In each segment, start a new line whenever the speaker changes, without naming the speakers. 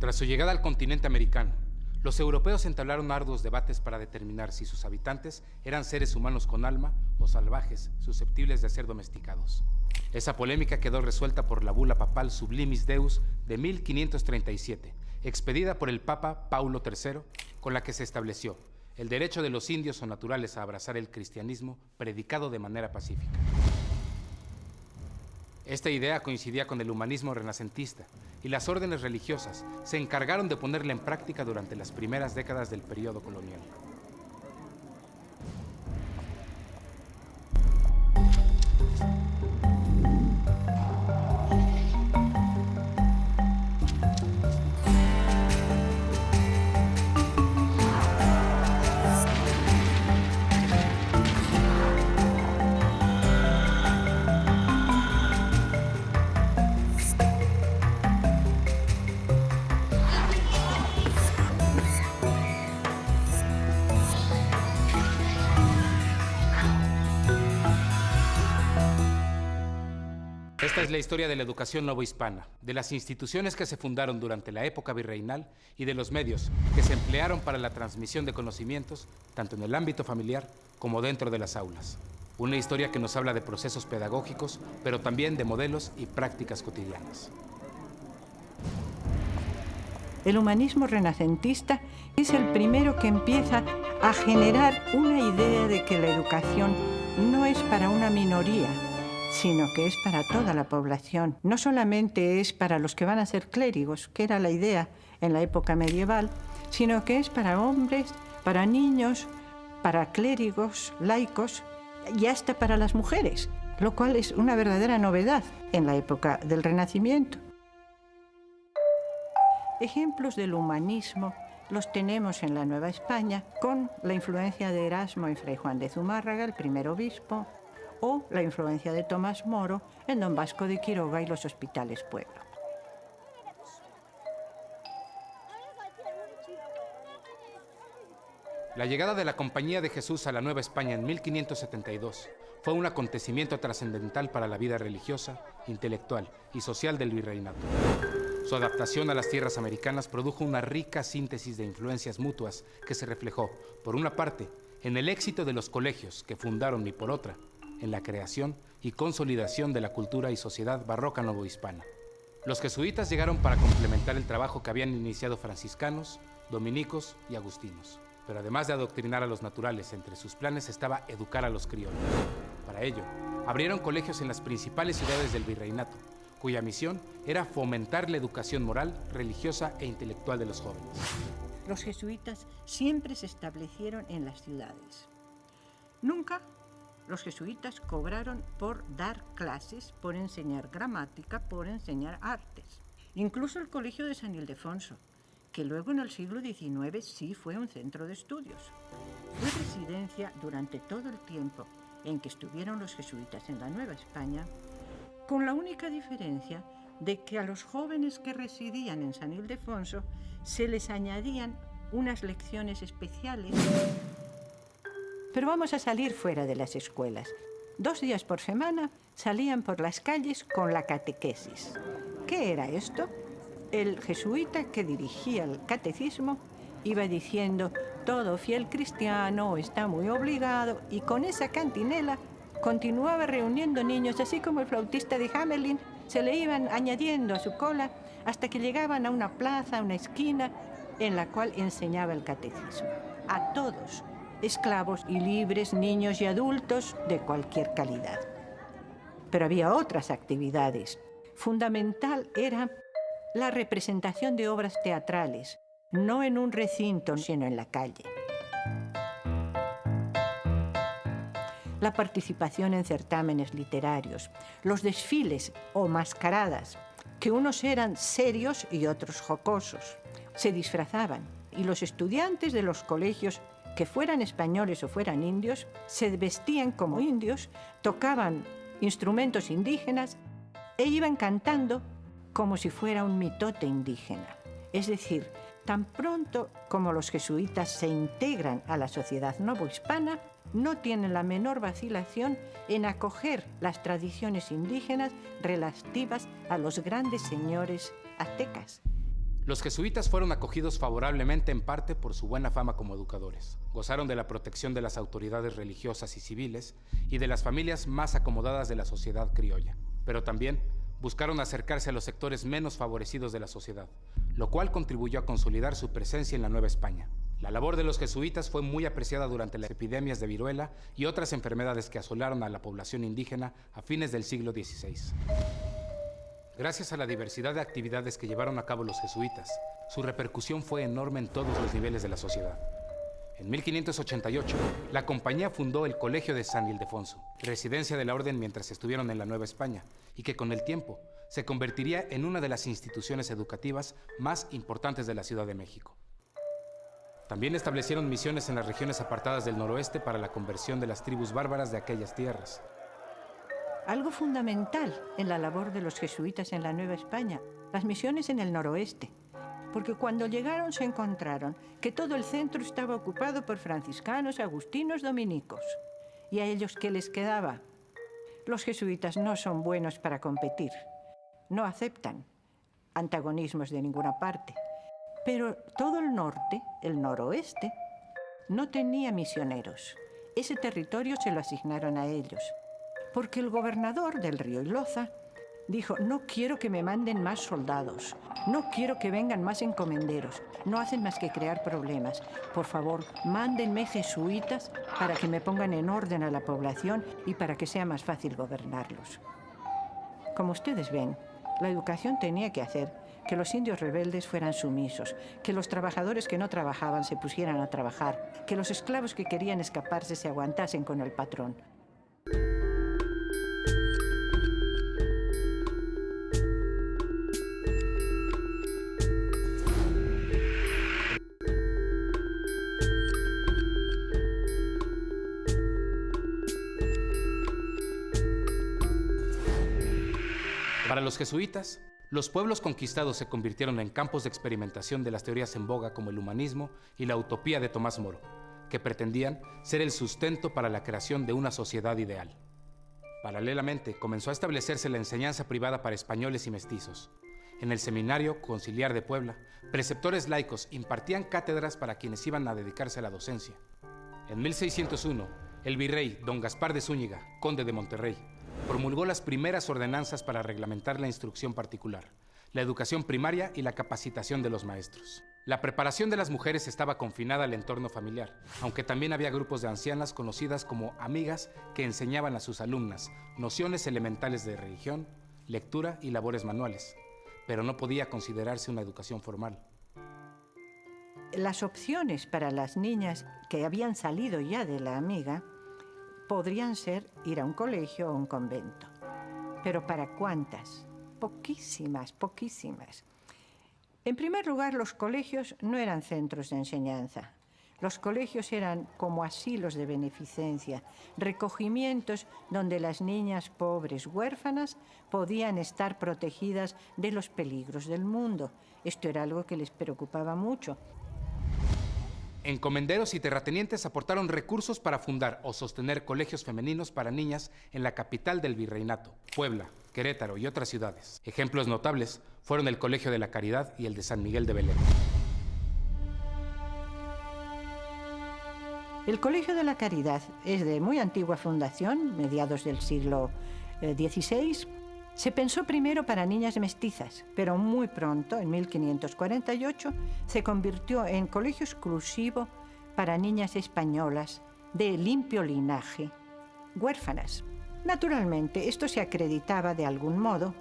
Tras su llegada al continente americano, los europeos entablaron arduos debates para determinar si sus habitantes eran seres humanos con alma o salvajes, susceptibles de ser domesticados. Esa polémica quedó resuelta por la bula papal Sublimis Deus de 1537, expedida por el Papa Paulo III, con la que se estableció el derecho de los indios o naturales a abrazar el cristianismo predicado de manera pacífica. Esta idea coincidía con el humanismo renacentista y las órdenes religiosas se encargaron de ponerla en práctica durante las primeras décadas del periodo colonial. Esta es la historia de la educación novohispana, de las instituciones que se fundaron durante la época virreinal y de los medios que se emplearon para la transmisión de conocimientos, tanto en el ámbito familiar como dentro de las aulas. Una historia que nos habla de procesos pedagógicos, pero también de modelos y prácticas cotidianas.
El humanismo renacentista es el primero que empieza a generar una idea de que la educación no es para una minoría, sino que es para toda la población. No solamente es para los que van a ser clérigos, que era la idea en la época medieval, sino que es para hombres, para niños, para clérigos, laicos y hasta para las mujeres, lo cual es una verdadera novedad en la época del Renacimiento. Ejemplos del humanismo los tenemos en la Nueva España con la influencia de Erasmo en Fray Juan de Zumárraga, el primer obispo, o la influencia de Tomás Moro en Don Vasco de Quiroga y los hospitales Pueblo.
La llegada de la Compañía de Jesús a la Nueva España en 1572 fue un acontecimiento trascendental para la vida religiosa, intelectual y social del virreinato. Su adaptación a las tierras americanas produjo una rica síntesis de influencias mutuas que se reflejó, por una parte, en el éxito de los colegios que fundaron y por otra, en la creación y consolidación de la cultura y sociedad barroca novohispana. Los jesuitas llegaron para complementar el trabajo que habían iniciado franciscanos, dominicos y agustinos. Pero además de adoctrinar a los naturales, entre sus planes estaba educar a los criollos. Para ello, abrieron colegios en las principales ciudades del virreinato, cuya misión era fomentar la educación moral, religiosa e intelectual de los jóvenes.
Los jesuitas siempre se establecieron en las ciudades. Nunca los jesuitas cobraron por dar clases, por enseñar gramática, por enseñar artes. Incluso el Colegio de San Ildefonso, que luego en el siglo XIX sí fue un centro de estudios. Fue residencia durante todo el tiempo en que estuvieron los jesuitas en la Nueva España, con la única diferencia de que a los jóvenes que residían en San Ildefonso se les añadían unas lecciones especiales. Pero vamos a salir fuera de las escuelas. 2 días por semana salían por las calles con la catequesis. ¿Qué era esto? El jesuita que dirigía el catecismo iba diciendo: todo fiel cristiano está muy obligado, y con esa cantinela continuaba reuniendo niños, así como el flautista de Hamelin. Se le iban añadiendo a su cola hasta que llegaban a una plaza, a una esquina, en la cual enseñaba el catecismo. A todos, esclavos y libres, niños y adultos de cualquier calidad. Pero había otras actividades. Fundamental era la representación de obras teatrales, no en un recinto, sino en la calle. La participación en certámenes literarios, los desfiles o mascaradas, que unos eran serios y otros jocosos. Se disfrazaban, y los estudiantes de los colegios, que fueran españoles o fueran indios, se vestían como indios, tocaban instrumentos indígenas e iban cantando como si fuera un mitote indígena. Es decir, tan pronto como los jesuitas se integran a la sociedad novohispana, no tienen la menor vacilación en acoger las tradiciones indígenas relativas a los grandes señores aztecas.
Los jesuitas fueron acogidos favorablemente en parte por su buena fama como educadores. Gozaron de la protección de las autoridades religiosas y civiles y de las familias más acomodadas de la sociedad criolla. Pero también buscaron acercarse a los sectores menos favorecidos de la sociedad, lo cual contribuyó a consolidar su presencia en la Nueva España. La labor de los jesuitas fue muy apreciada durante las epidemias de viruela y otras enfermedades que asolaron a la población indígena a fines del siglo XVI. Gracias a la diversidad de actividades que llevaron a cabo los jesuitas, su repercusión fue enorme en todos los niveles de la sociedad. En 1588, la compañía fundó el Colegio de San Ildefonso, residencia de la orden mientras estuvieron en la Nueva España, y que con el tiempo se convertiría en una de las instituciones educativas más importantes de la Ciudad de México. También establecieron misiones en las regiones apartadas del noroeste para la conversión de las tribus bárbaras de aquellas tierras.
Algo fundamental en la labor de los jesuitas en la Nueva España, las misiones en el noroeste, porque cuando llegaron se encontraron que todo el centro estaba ocupado por franciscanos, agustinos, dominicos. ¿Y a ellos qué les quedaba? Los jesuitas no son buenos para competir, no aceptan antagonismos de ninguna parte, pero todo el norte, el noroeste, no tenía misioneros. Ese territorio se lo asignaron a ellos. Porque el gobernador del río Iloza dijo, no quiero que me manden más soldados, no quiero que vengan más encomenderos, no hacen más que crear problemas. Por favor, mándenme jesuitas para que me pongan en orden a la población y para que sea más fácil gobernarlos. Como ustedes ven, la educación tenía que hacer que los indios rebeldes fueran sumisos, que los trabajadores que no trabajaban se pusieran a trabajar, que los esclavos que querían escaparse se aguantasen con el patrón.
Para los jesuitas, los pueblos conquistados se convirtieron en campos de experimentación de las teorías en boga como el humanismo y la utopía de Tomás Moro, que pretendían ser el sustento para la creación de una sociedad ideal. Paralelamente, comenzó a establecerse la enseñanza privada para españoles y mestizos. En el Seminario Conciliar de Puebla, preceptores laicos impartían cátedras para quienes iban a dedicarse a la docencia. En 1601, el virrey don Gaspar de Zúñiga, conde de Monterrey, promulgó las primeras ordenanzas para reglamentar la instrucción particular, la educación primaria y la capacitación de los maestros. La preparación de las mujeres estaba confinada al entorno familiar, aunque también había grupos de ancianas conocidas como amigas que enseñaban a sus alumnas nociones elementales de religión, lectura y labores manuales, pero no podía considerarse una educación formal.
Las opciones para las niñas que habían salido ya de la amiga podrían ser ir a un colegio o un convento. ¿Pero para cuántas? Poquísimas, poquísimas. En primer lugar, los colegios no eran centros de enseñanza. Los colegios eran como asilos de beneficencia, recogimientos donde las niñas pobres huérfanas podían estar protegidas de los peligros del mundo. Esto era algo que les preocupaba mucho.
Encomenderos y terratenientes aportaron recursos para fundar o sostener colegios femeninos para niñas en la capital del virreinato, Puebla, Querétaro y otras ciudades. Ejemplos notables fueron el Colegio de la Caridad y el de San Miguel de Belén.
El Colegio de la Caridad es de muy antigua fundación, mediados del siglo XVI. Se pensó primero para niñas mestizas, pero muy pronto, en 1548, se convirtió en colegio exclusivo para niñas españolas de limpio linaje, huérfanas. Naturalmente, esto se acreditaba de algún modo,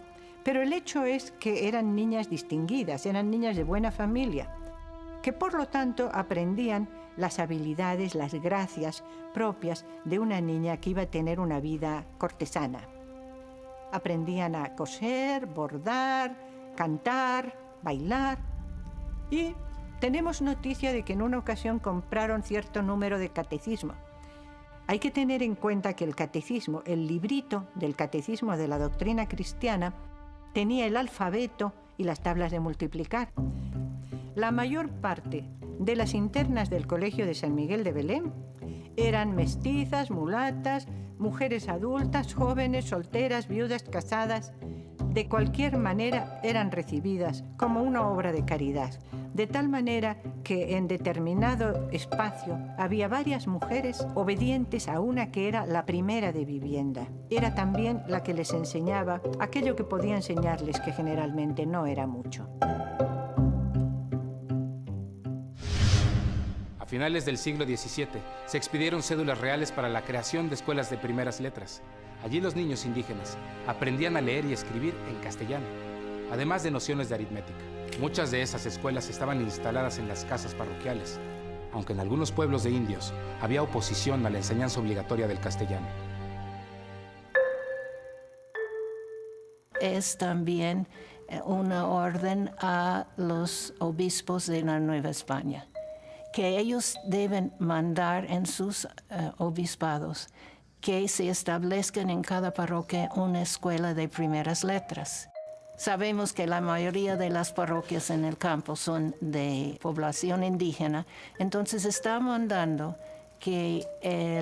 pero el hecho es que eran niñas distinguidas, eran niñas de buena familia, que por lo tanto aprendían las habilidades, las gracias propias de una niña que iba a tener una vida cortesana. Aprendían a coser, bordar, cantar, bailar. Y tenemos noticia de que en una ocasión compraron cierto número de catecismo. Hay que tener en cuenta que el catecismo, el librito del catecismo de la doctrina cristiana, tenía el alfabeto y las tablas de multiplicar. La mayor parte de las internas del Colegio de San Miguel de Belén eran mestizas, mulatas, mujeres adultas, jóvenes, solteras, viudas, casadas. de cualquier manera eran recibidas como una obra de caridad, de tal manera que en determinado espacio había varias mujeres obedientes a una que era la primera de vivienda. Era también la que les enseñaba aquello que podía enseñarles, que generalmente no era mucho.
A finales del siglo XVII se expidieron cédulas reales para la creación de escuelas de primeras letras. Allí los niños indígenas aprendían a leer y escribir en castellano, además de nociones de aritmética. Muchas de esas escuelas estaban instaladas en las casas parroquiales, aunque en algunos pueblos de indios había oposición a la enseñanza obligatoria del castellano.
Es también una orden a los obispos de la Nueva España, que ellos deben mandar en sus obispados que se establezcan en cada parroquia una escuela de primeras letras. Sabemos que la mayoría de las parroquias en el campo son de población indígena, entonces está mandando que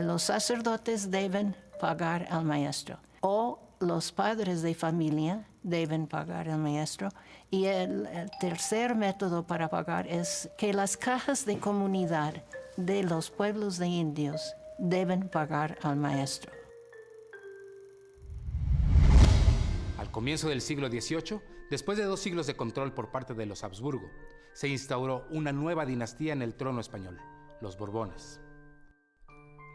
los sacerdotes deben pagar al maestro o los padres de familia deben pagar al maestro. Y el tercer método para pagar es que las cajas de comunidad de los pueblos de indios deben pagar al maestro.
Al comienzo del siglo XVIII, después de 2 siglos de control por parte de los Habsburgo, se instauró una nueva dinastía en el trono español, los Borbones.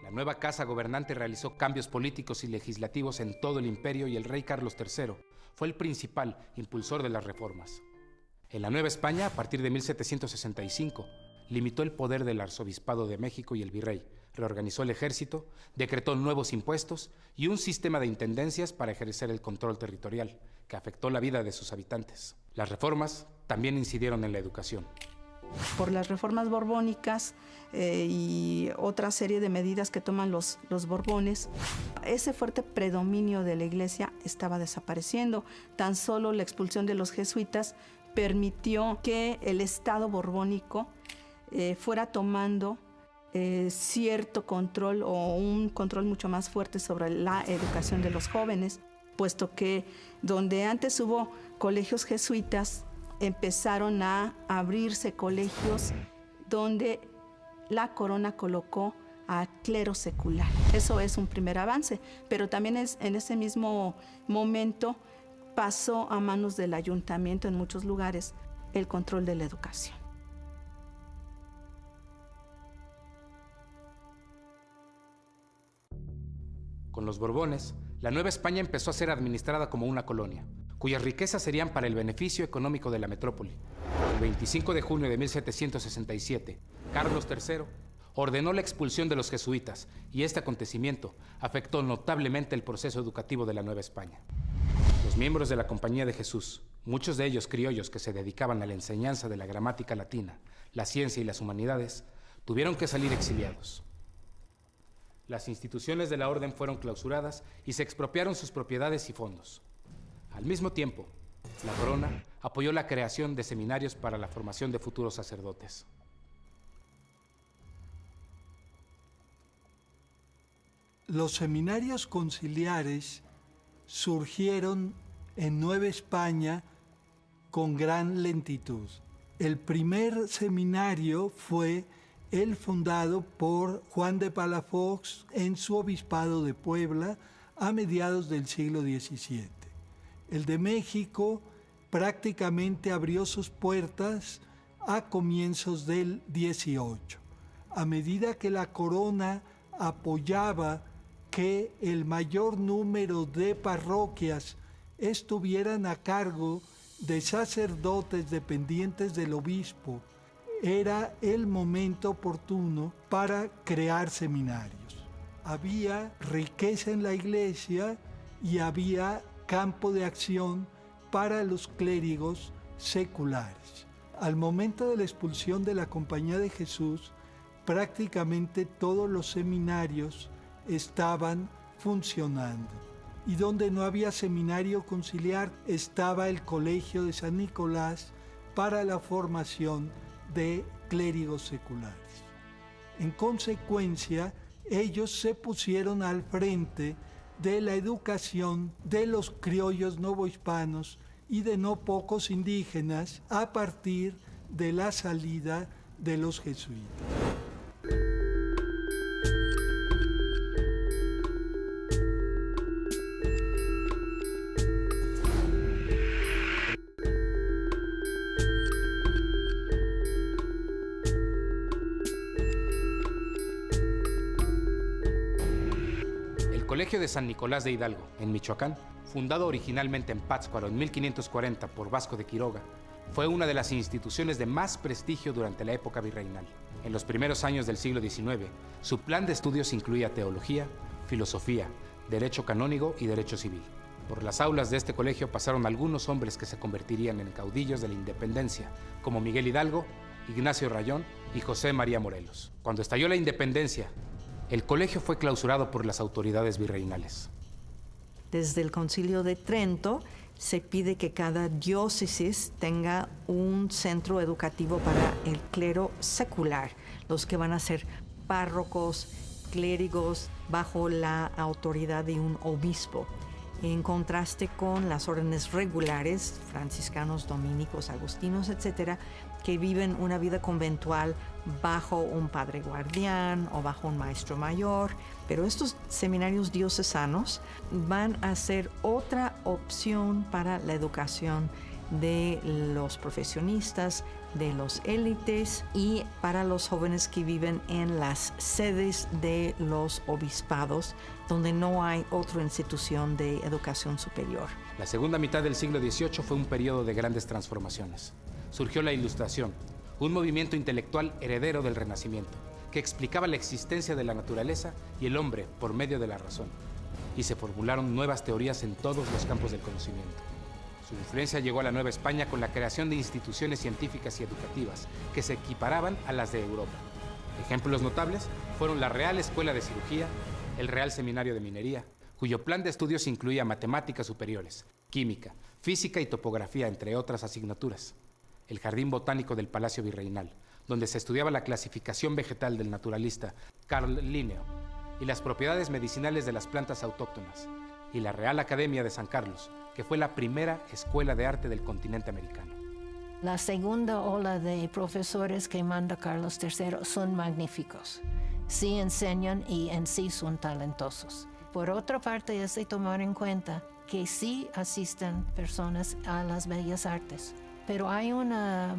La nueva casa gobernante realizó cambios políticos y legislativos en todo el imperio y el rey Carlos III fue el principal impulsor de las reformas. En la Nueva España, a partir de 1765, limitó el poder del arzobispado de México y el virrey, reorganizó el ejército, decretó nuevos impuestos y un sistema de intendencias para ejercer el control territorial, que afectó la vida de sus habitantes. Las reformas también incidieron en la educación.
Por las reformas borbónicas y otra serie de medidas que toman los Borbones, ese fuerte predominio de la Iglesia estaba desapareciendo. Tan solo la expulsión de los jesuitas permitió que el Estado borbónico fuera tomando cierto control o un control mucho más fuerte sobre la educación de los jóvenes, puesto que donde antes hubo colegios jesuitas, empezaron a abrirse colegios donde la corona colocó a clero secular. Eso es un primer avance, pero también en ese mismo momento pasó a manos del ayuntamiento en muchos lugares el control de la educación.
Con los Borbones, la Nueva España empezó a ser administrada como una colonia, cuyas riquezas serían para el beneficio económico de la metrópoli. El 25 de junio de 1767, Carlos III ordenó la expulsión de los jesuitas y este acontecimiento afectó notablemente el proceso educativo de la Nueva España. Los miembros de la Compañía de Jesús, muchos de ellos criollos que se dedicaban a la enseñanza de la gramática latina, la ciencia y las humanidades, tuvieron que salir exiliados. Las instituciones de la orden fueron clausuradas y se expropiaron sus propiedades y fondos. Al mismo tiempo, la corona apoyó la creación de seminarios para la formación de futuros sacerdotes.
Los seminarios conciliares surgieron en Nueva España con gran lentitud. El primer seminario fue el fundado por Juan de Palafox en su obispado de Puebla a mediados del siglo XVII. El de México prácticamente abrió sus puertas a comienzos del XVIII. A medida que la corona apoyaba que el mayor número de parroquias estuvieran a cargo de sacerdotes dependientes del obispo, era el momento oportuno para crear seminarios. Había riqueza en la iglesia y había campo de acción para los clérigos seculares. Al momento de la expulsión de la Compañía de Jesús, prácticamente todos los seminarios estaban funcionando. Y donde no había seminario conciliar, estaba el Colegio de San Nicolás para la formación de clérigos seculares. En consecuencia, ellos se pusieron al frente de la educación de los criollos novohispanos y de no pocos indígenas a partir de la salida de los jesuitas.
El Colegio de San Nicolás de Hidalgo, en Michoacán, fundado originalmente en Pátzcuaro en 1540 por Vasco de Quiroga, fue una de las instituciones de más prestigio durante la época virreinal. En los primeros años del siglo XIX, su plan de estudios incluía teología, filosofía, derecho canónigo y derecho civil. Por las aulas de este colegio pasaron algunos hombres que se convertirían en caudillos de la independencia, como Miguel Hidalgo, Ignacio Rayón y José María Morelos. Cuando estalló la independencia, el colegio fue clausurado por las autoridades virreinales.
Desde el Concilio de Trento se pide que cada diócesis tenga un centro educativo para el clero secular, los que van a ser párrocos, clérigos, bajo la autoridad de un obispo, en contraste con las órdenes regulares, franciscanos, dominicos, agustinos, etcétera, que viven una vida conventual bajo un padre guardián o bajo un maestro mayor. Pero estos seminarios diocesanos van a ser otra opción para la educación de los profesionistas, de los élites y para los jóvenes que viven en las sedes de los obispados, donde no hay otra institución de educación superior.
La segunda mitad del siglo XVIII fue un periodo de grandes transformaciones. Surgió la Ilustración, un movimiento intelectual heredero del Renacimiento, que explicaba la existencia de la naturaleza y el hombre por medio de la razón, y se formularon nuevas teorías en todos los campos del conocimiento. Su influencia llegó a la Nueva España con la creación de instituciones científicas y educativas que se equiparaban a las de Europa. Ejemplos notables fueron la Real Escuela de Cirugía, el Real Seminario de Minería, cuyo plan de estudios incluía matemáticas superiores, química, física y topografía, entre otras asignaturas. El Jardín Botánico del Palacio Virreinal, donde se estudiaba la clasificación vegetal del naturalista Carl Linneo y las propiedades medicinales de las plantas autóctonas, y la Real Academia de San Carlos, que fue la primera escuela de arte del continente americano.
La segunda ola de profesores que manda Carlos III son magníficos. Sí enseñan y en sí son talentosos. Por otra parte, es de tomar en cuenta que sí asisten personas a las bellas artes, pero hay una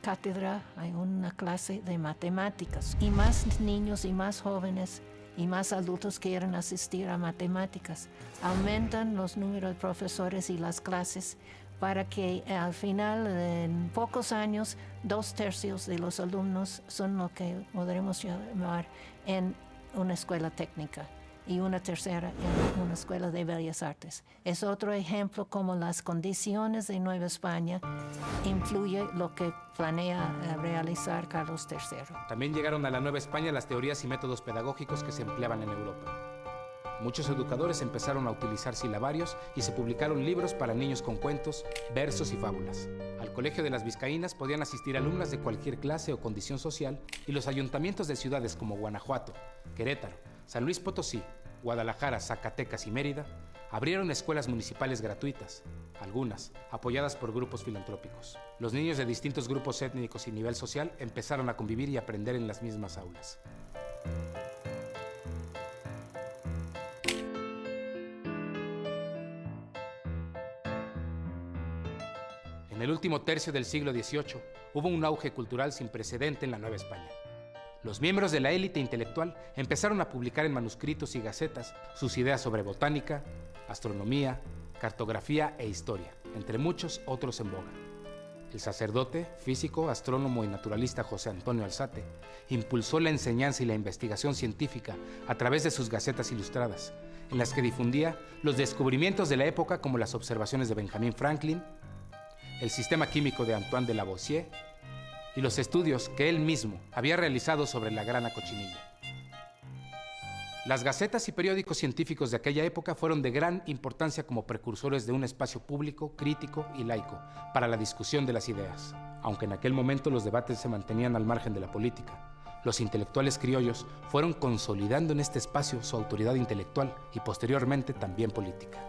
cátedra, hay una clase de matemáticas y más niños y más jóvenes y más adultos quieren asistir a matemáticas. Aumentan los números de profesores y las clases para que al final, en pocos años, 2/3 de los alumnos son lo que podremos llamar en una escuela técnica y 1/3 en una escuela de bellas artes. Es otro ejemplo como las condiciones de Nueva España influye lo que planea realizar Carlos III.
También llegaron a la Nueva España las teorías y métodos pedagógicos que se empleaban en Europa. Muchos educadores empezaron a utilizar silabarios y se publicaron libros para niños con cuentos, versos y fábulas. Al Colegio de las Vizcaínas podían asistir alumnas de cualquier clase o condición social, y los ayuntamientos de ciudades como Guanajuato, Querétaro, San Luis Potosí, Guadalajara, Zacatecas y Mérida abrieron escuelas municipales gratuitas, algunas apoyadas por grupos filantrópicos. Los niños de distintos grupos étnicos y nivel social empezaron a convivir y aprender en las mismas aulas. En el último tercio del siglo XVIII hubo un auge cultural sin precedente en la Nueva España. Los miembros de la élite intelectual empezaron a publicar en manuscritos y gacetas sus ideas sobre botánica, astronomía, cartografía e historia, entre muchos otros en boga. El sacerdote, físico, astrónomo y naturalista José Antonio Alzate impulsó la enseñanza y la investigación científica a través de sus gacetas ilustradas, en las que difundía los descubrimientos de la época como las observaciones de Benjamin Franklin, el sistema químico de Antoine de Lavoisier y los estudios que él mismo había realizado sobre la grana cochinilla. Las gacetas y periódicos científicos de aquella época fueron de gran importancia como precursores de un espacio público, crítico y laico para la discusión de las ideas. Aunque en aquel momento los debates se mantenían al margen de la política, los intelectuales criollos fueron consolidando en este espacio su autoridad intelectual y posteriormente también política.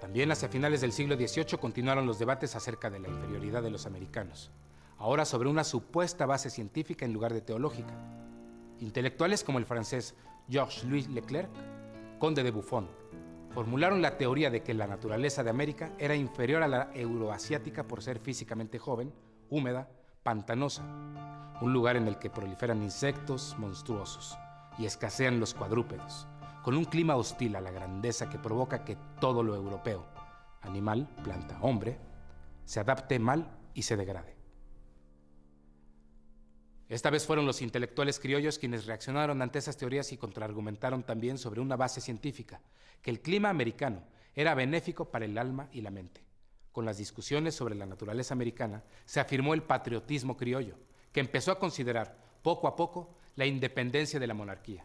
También hacia finales del siglo XVIII continuaron los debates acerca de la inferioridad de los americanos, ahora sobre una supuesta base científica en lugar de teológica. Intelectuales como el francés Georges-Louis Leclerc, conde de Buffon, formularon la teoría de que la naturaleza de América era inferior a la euroasiática por ser físicamente joven, húmeda, pantanosa, un lugar en el que proliferan insectos monstruosos y escasean los cuadrúpedos, con un clima hostil a la grandeza que provoca que todo lo europeo, animal, planta, hombre, se adapte mal y se degrade. Esta vez fueron los intelectuales criollos quienes reaccionaron ante esas teorías y contraargumentaron también sobre una base científica, que el clima americano era benéfico para el alma y la mente. Con las discusiones sobre la naturaleza americana se afirmó el patriotismo criollo, que empezó a considerar poco a poco la independencia de la monarquía.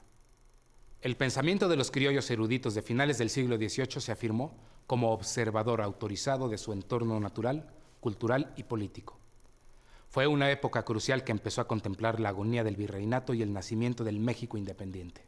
El pensamiento de los criollos eruditos de finales del siglo XVIII se afirmó como observador autorizado de su entorno natural, cultural y político. Fue una época crucial que empezó a contemplar la agonía del virreinato y el nacimiento del México independiente.